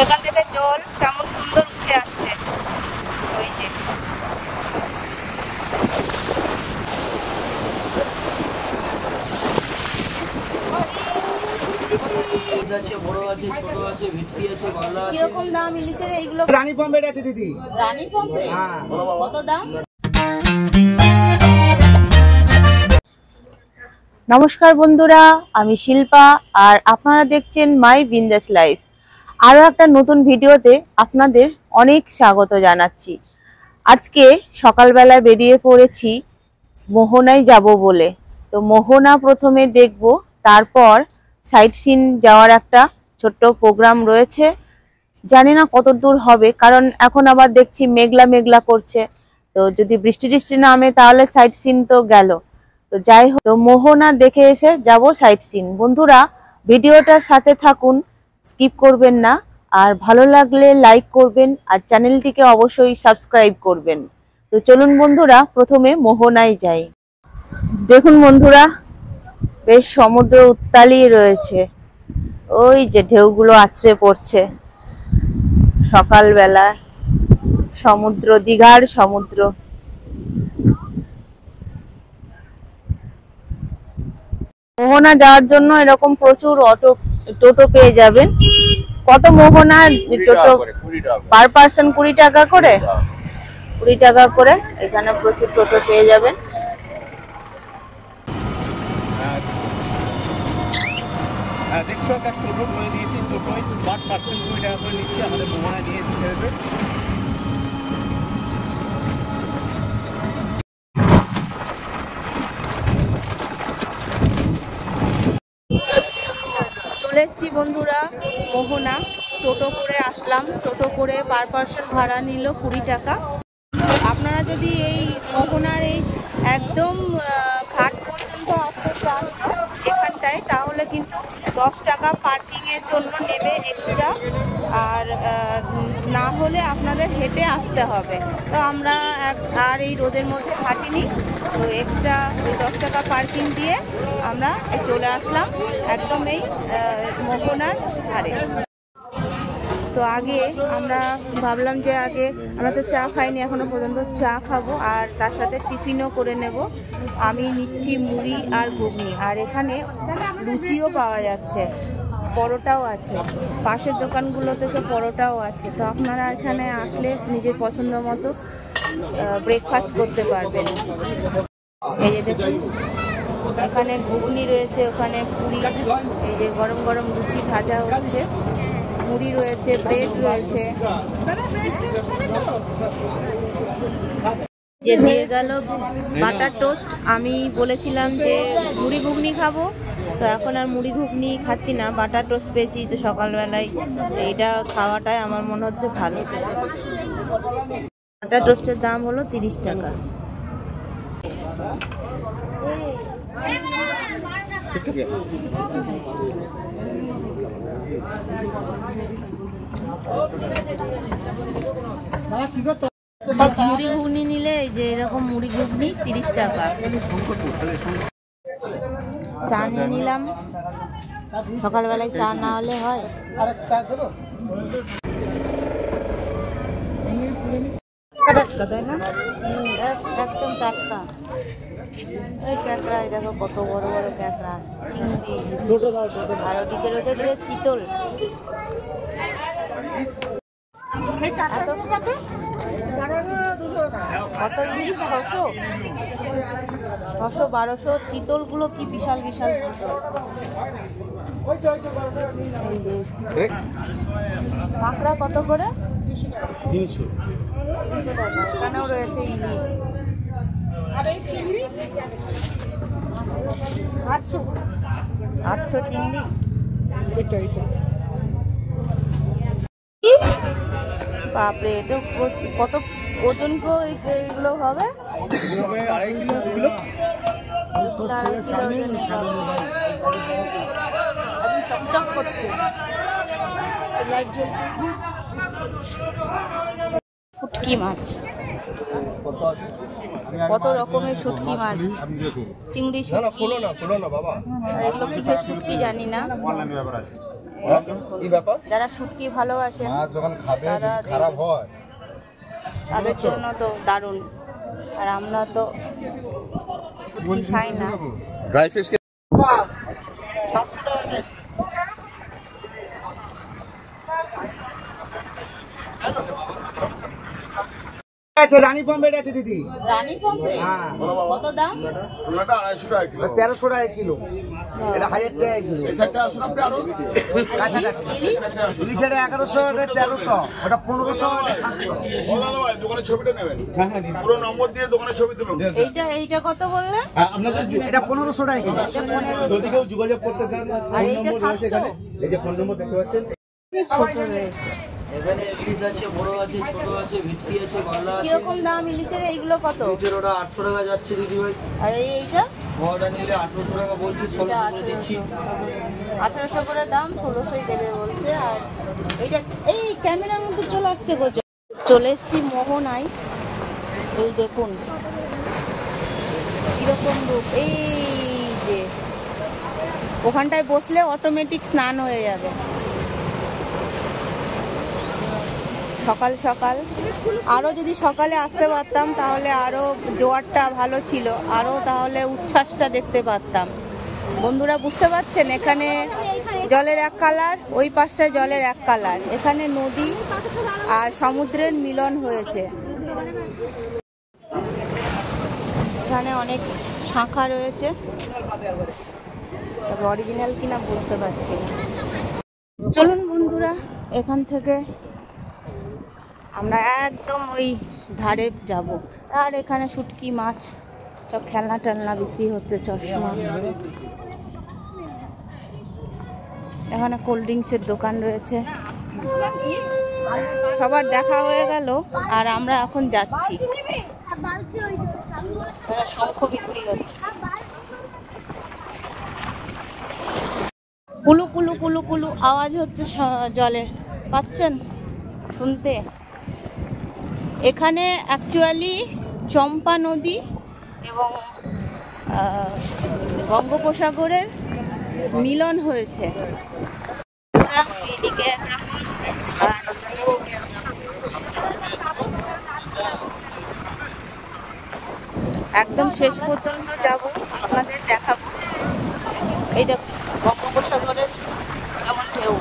এখান থেকে জল কেমন সুন্দর উঠে আসছে। ওই যে কিরকম দাম ইলিশের এইগুলো? রানী পমফ্রেট আছে দিদি। রানী পমফ্রেট কত দাম? নমস্কার বন্ধুরা, আমি শিল্পা আর আপনারা দেখছেন মাই বিন্দাস লাইফ। আরও একটা নতুন ভিডিওতে আপনাদের অনেক স্বাগত জানাচ্ছি। আজকে সকালবেলা বেরিয়ে পড়েছি মোহনায় যাব বলে। তো মোহনা প্রথমে দেখব, তারপর সাইট সিন যাওয়ার একটা ছোট্ট প্রোগ্রাম রয়েছে। জানি না কত দূর হবে, কারণ এখন আবার দেখছি মেঘলা মেঘলা করছে। তো যদি বৃষ্টি টিষ্টি নামে তাহলে সাইট সিন তো গেল। তো যাই হোক, তো মোহনা দেখে এসে যাব সাইট সিন। বন্ধুরা ভিডিওটার সাথে থাকুন, স্কিপ করবেন না। আর ভালো লাগলে লাইক করবেন আর চ্যানেলটিকে অবশ্যই সাবস্ক্রাইব করবেন। তো চলুন বন্ধুরা প্রথমে মোহনায় যাই। দেখুন বন্ধুরা, বেশ সমুদ্র উত্তালই রয়েছে। ওই যে ঢেউগুলো আছড়ে পড়ছে সকালবেলা। সমুদ্র, দীঘার সমুদ্র। মোহনা যাওয়ার জন্য এরকম প্রচুর টোটো পেয়ে যাবেন। কত মোহনা টোটো? পার পার্সন 20 টাকা করে। 20 টাকা করে এখানে প্রচুর টোটো পেয়ে যাবেন। দেখছো একটা টোটো করে দিয়েছি, টোটোয় পার পার্সন 20 টাকা করে নিচ্ছে, আমাদের মোহনা নিয়ে ছেড়ে। চলে এসছি বন্ধুরা মোহনা। টোটো করে আসলাম। টোটো করে পার পার্সন ভাড়া নিল 20 টাকা। আপনারা যদি এই মোহনার এই একদম ঘাট পর্যন্ত আসতে চান এখানটায়, তাহলে কিন্তু 10 টাকা পার্কিংয়ের জন্য নেবে এক্সট্রা। আর না হলে আপনাদের হেঁটে আসতে হবে। তো আমরা আর এই রোদের মধ্যে হাঁটিনি, তো এক্সট্রা 10 টাকা পার্কিং দিয়ে আমরা চলে আসলাম একদম এই মোহনার ধারে। তো আগে আমরা ভাবলাম যে আগে আমরা তো চা খাইনি এখনো পর্যন্ত, চা খাবো আর তার সাথে টিফিনও করে নেব। আমি নিচ্ছি মুড়ি আর ঘুগনি, আর এখানে লুচিও পাওয়া যাচ্ছে, পরোটাও আছে। পাশের দোকানগুলোতে সব পরোটাও আছে। তো আপনারা এখানে আসলে নিজের পছন্দ মতো ব্রেকফাস্ট করতে পারবেন। এই যে দেখুন, এখানে ঘুগনি রয়েছে, ওখানে পুরি, এই যে গরম গরম লুচি ভাজা হচ্ছে, মুড়ি রয়েছে, ব্রেড রয়েছে। যে দিয়ে গেল বাটার টোস্ট। আমি বলেছিলাম যে মুড়ি ঘুগনি খাবো, তো এখন আর মুড়ি ঘুগনি খাচ্ছি না, বাটার টোস্ট পেয়েছি। তো সকালবেলায় এইটা খাওয়াটাই আমার মনে হচ্ছে ভালো। বাটার টোস্টের দাম হলো 30 টাকা। মুড়ি ঘুগনি নিলে এই যে এরকম মুড়ি ঘুগনি 30 টাকা। চা নিয়ে নিলাম, সকালবেলায় চা না হলে হয়। তাই না? একদম টাটকা। এই ক্যাঁকড়া, দেখো কত বড় বড় ক্যাঁকড়া, চিংড়ি। আর ওদিকে রয়েছে চিতল। কত ইলিশ? 600, 1200। চিতলগুলো কি বিশাল বিশাল চিতল। কাঁকড়া কত করে? 300 টাকা। এখানেও রয়েছে ইলিশ। 800 চিংড়ি। বাপরে, এটা কত ওজন এগুলো হবে? 2.5 কিলো। চকচক করছে। শুটকি মাছ, কত রকমের শুটকি মাছ, চিংড়ি শুটকি। এগুলো কিসের শুটকি জানি না। কি ব্যাপার? যারা শুটকি ভালোবাসেন মাছ যখন খাবে তারা যদি খারাপ দেখবেন। হয় তাদের জন্য তো দারুণ। আর আমরা তো শুটকি খাই না। ড্রাই ফিশ আছে রানী পমফ্রেট আছে দিদি। রানী পমফ্রেট হ্যাঁ। কত দাম? ওনাটা 250 টাকা কিলো 1300 টাকা কিলো, এটা 1000 টাকা কিলো। এই সাইডটা আসুন আপনি আরো কাছাকাছি ইলিশ ইলিশের 1100, ওটা 1300, ওটা 1500, ওটা 700। ও দাদা ভাই দোকানে ছবিটা নেবেন। পুরো নম্বর দিয়ে দোকানে ছবি তুলুন। এইটা কত বললে? এটা 1500 টাকা কিলো। এটা 1500। যদি কেউ যোগাযোগ করতে চান আর এইটা 700। এই যে ফোন নম্বর দেখতে পাচ্ছেন। ছোট রয়েছে। এখানে ইলিশ আছে, বড় আছে, ছোট আছে, ভেটকি আছে, গলদা আছে। কিরকম দাম ইলিশের? এইগুলো কত? ইলিশের ওটা 800 টাকা যাচ্ছে দিদি ভাই। আর এইটা বড়টা নিলে 1800 টাকা বলছি, 1600 করে দিচ্ছি। 1800 করে দাম, 1600ই দেবে বলছে। আর এইটা এই ক্যামেরার মধ্যে চলে আসছে গো। চলে এসছি মোহনায়। এই দেখুন কিরকম রূপ। এই যে ওখানটায় বসলে অটোমেটিক স্নান হয়ে যাবে সকাল সকাল। আরও যদি সকালে আসতে পারতাম তাহলে আরও জোয়ারটা ভালো ছিল, আরও তাহলে উচ্ছ্বাসটা দেখতে পারতাম। বন্ধুরা বুঝতে পারছেন, এখানে জলের এক কালার, ওই পাশটায় জলের এক কালার। এখানে নদী আর সমুদ্রের মিলন হয়েছে। এখানে অনেক শাঁখা রয়েছে, তবে অরিজিনাল কিনা বলতে পারছি না। চলুন বন্ধুরা, এখান থেকে আমরা একদম ওই ধারে যাব। আর এখানে শুটকি মাছ সব খেলনা টেলনা বিক্রি হচ্ছে, চশমা। এখানে কোল্ড ড্রিঙ্কসের দোকান রয়েছে। সবার দেখা হয়ে গেল আর আমরা এখন যাচ্ছি। শঙ্খ বিক্রি হচ্ছে। কুলু কুলু কুলু কুলু আওয়াজ হচ্ছে জলের, পাচ্ছেন শুনতে? এখানে অ্যাকচুয়ালি চম্পা নদী এবং বঙ্গোপসাগরের মিলন হয়েছে। এইদিকে একরকম আর এইদিকে একদম শেষ পর্যন্ত যাব, আপনাদের দেখাবো। এই দেখুন বঙ্গোপসাগরের কেমন ঢেউ।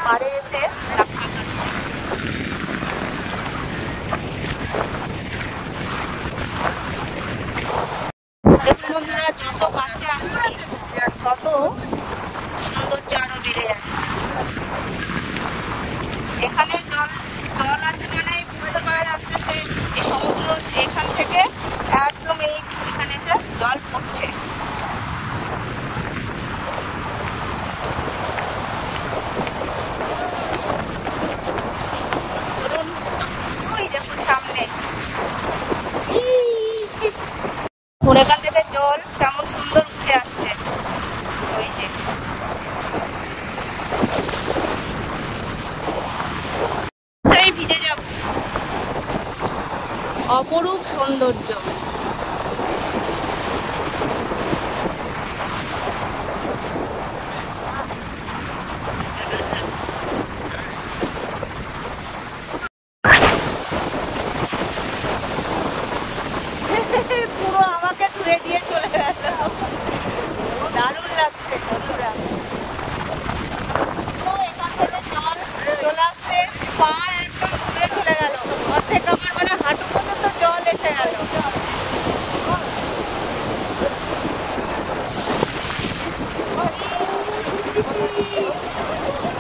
পাড়ে এসে ধাক্কা খাচ্ছি। দেখুন বন্ধুরা, যত কাছে আসছি তত সৌন্দর্য আরো বেড়ে যাচ্ছে। এখানে জল আছে মানে বুঝতে পারা যাচ্ছে যে এই সমুদ্র এখান থেকে একদম এখানে এসে জল পড়ছে। চলুন, ওই দেখুন সামনে এখান থেকে জল কেমন সুন্দর উঠে আসছে। ওই যে ভিজে যাব, অপরূপ সৌন্দর্য। পুরো আমাকে ধুয়ে দিয়ে চলে গেল, দারুণ লাগছে বন্ধুরা। তো এখান থেকে জল চলে আসছে, পা একদম ঘুরে চলে গেল, অর্ধেক আমার মানে হাঁটু পর্যন্ত জল এসে গেল।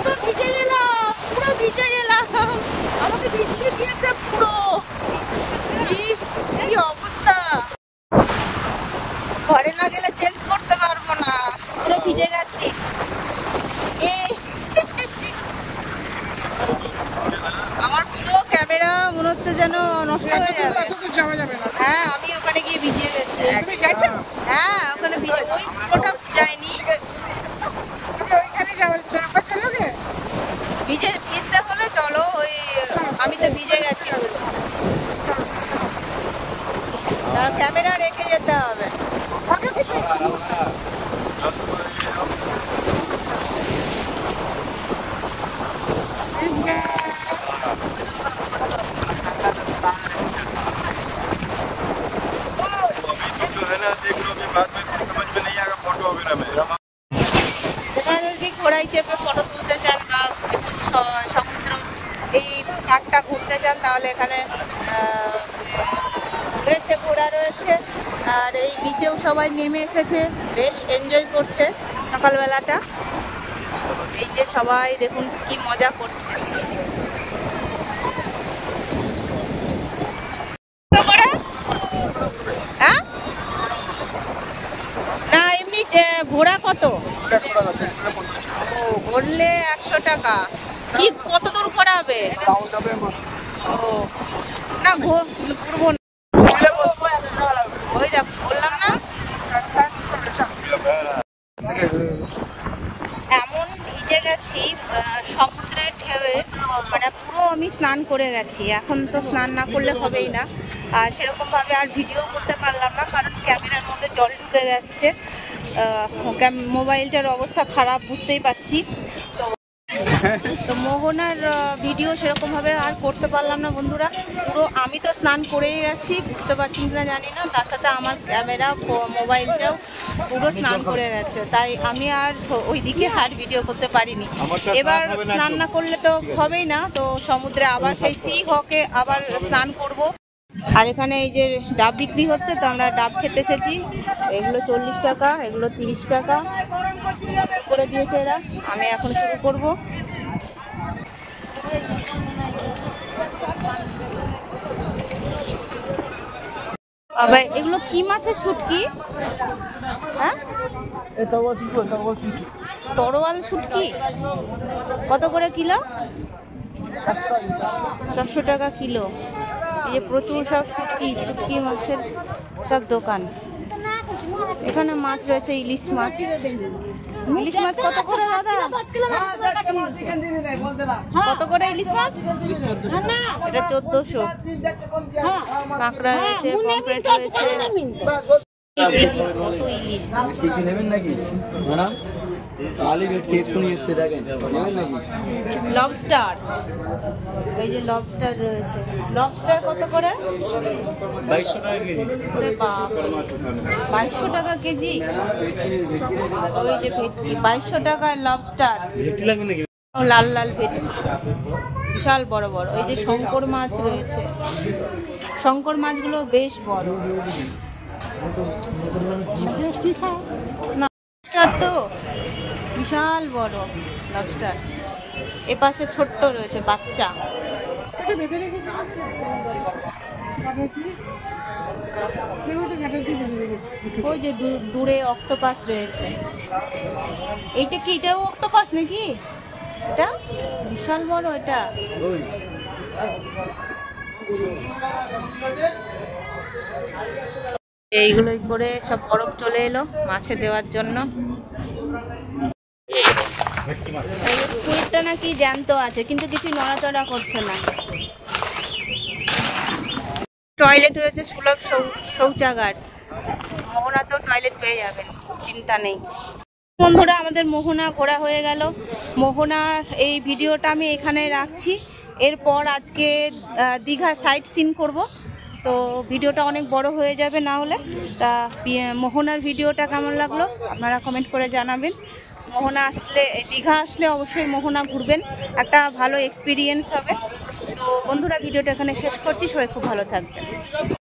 পুরো ভিজে গেলাম, পুরো ভিজে গেলাম, আমাকে ভিজিয়ে দিয়েছে পুরো। কি অবস্থা, ঘরে না গেলে চেঞ্জ করতে পারবো না, পুরো ভিজে গেছি। আমার পুরো ক্যামেরা মনে হচ্ছে যেন নষ্ট হয়ে যাবে। হ্যাঁ, আমি ওখানে গিয়ে ভিজে গেছি। হ্যাঁ, ওখানে ভিজে, ওই পুরোটা যায়নি, ভিজতে হলে চলো। ওই আমি তো ভিজে গেছি। রেখে যেতে হবে। এখানে যদি ঘোড়ায় চেপে ফটো তুলতে চান বা একটু সমুদ্র এই ঘাটটা ঘুরতে চান তাহলে এখানে রয়েছে, ঘোড়া রয়েছে। আর এই বিচেও সবাই নেমে এসেছে, বেশ এনজয় করছে সকালবেলাটা। এই যে সবাই দেখুন কি মজা করছে। হ্যাঁ না এমনি ঘোড়া কত? ও ঘুরলে 100 টাকা। কি কত দূর ঘোরাবে? ও না ঘুরবো না, ওই দেখ বললাম না। এমন ভিজে গেছি সমুদ্রের ঢেউয়ে, মানে পুরো আমি স্নান করে গেছি। এখন তো স্নান না করলে হবেই না, আর সেরকমভাবে আর ভিডিও করতে পারলাম না কারণ ক্যামেরার মধ্যে জল ঢুকে যাচ্ছে। মোবাইলটার অবস্থা খারাপ বুঝতেই পারছি। তো মোহনার ভিডিও সেরকমভাবে আর করতে পারলাম না বন্ধুরা। পুরো আমি তো স্নান করেই গেছি, বুঝতে পারছি কিনা জানি না, তার সাথে আমার ক্যামেরা মোবাইলটাও পুরো স্নান করে গেছে, তাই আমি আর ওই দিকে আর ভিডিও করতে পারিনি। এবার স্নান না করলে তো হবেই না, তো সমুদ্রে আবার সেই সি হকে আবার স্নান করব। আর এখানে এই যে ডাব বিক্রি হচ্ছে, তো আমরা ডাব খেতে এসেছি। এগুলো 40 টাকা, এগুলো 30 টাকা করে দিয়েছে এরা। আমি এখন শুরু করব। আবার এগুলো কি মাছের শুটকি? হ্যাঁ তরোয়াল শুটকি কত করে কিলো? 400 টাকা কিলো। এই যে প্রচুর সব শুটকি মাছের সব দোকান। এখানে মাছ রয়েছে, ইলিশ মাছ। ইলিশ মাছ কত করে দাদা? কত করে ইলিশ মাছ? এটা 1400। কাঁকড়া রয়েছে, পমফ্রেট রয়েছে। কত ইলিশ লবস্টার, এই যে লবস্টার রয়েছে। লবস্টার কত করে? 2200 টাকা কেজি। ওরে বাপ, 2200 টাকা কেজি। ওই যে ভেটকি 2200 টাকায় লবস্টার। ভেটকি লাগবে নাকি? লাল লাল ভেটকি বিশাল বড় বড়। ওই যে শঙ্কর মাছ রয়েছে, শঙ্কর মাছগুলো বেশ বড়। না লবস্টার তো বিশাল বড় লবস্টার। এপাশে ছোট্ট রয়েছে বাচ্চা। ওই যে দূরে অক্টোপাস রয়েছে। এইটা কি? এটাও অক্টোপাস নাকি? এটা বিশাল বড়। এটা এইগুলোই করে সব বরফ চলে এলো মাছে দেওয়ার জন্য। ফুলটা নাকি জ্যান্ত আছে কিন্তু কিছু নড়াচড়া করছে না। টয়লেট রয়েছে, সুলভ শৌচাগার। মোহনাতেও টয়লেট পেয়ে যাবেন, চিন্তা নেই। বন্ধুরা আমাদের মোহনা ঘোরা হয়ে গেল। মোহনার এই ভিডিওটা আমি এখানে রাখছি। এরপর আজকে দীঘা সাইট সিন করব, তো ভিডিওটা অনেক বড় হয়ে যাবে না হলে। তা মোহনার ভিডিওটা কেমন লাগলো আপনারা কমেন্ট করে জানাবেন। মোহনা আসলে, দীঘা আসলে অবশ্যই মোহনা ঘুরবেন, একটা ভালো এক্সপিরিয়েন্স হবে। তো বন্ধুরা ভিডিওটা এখানে শেষ করছি, সবাই খুব ভালো থাকবেন।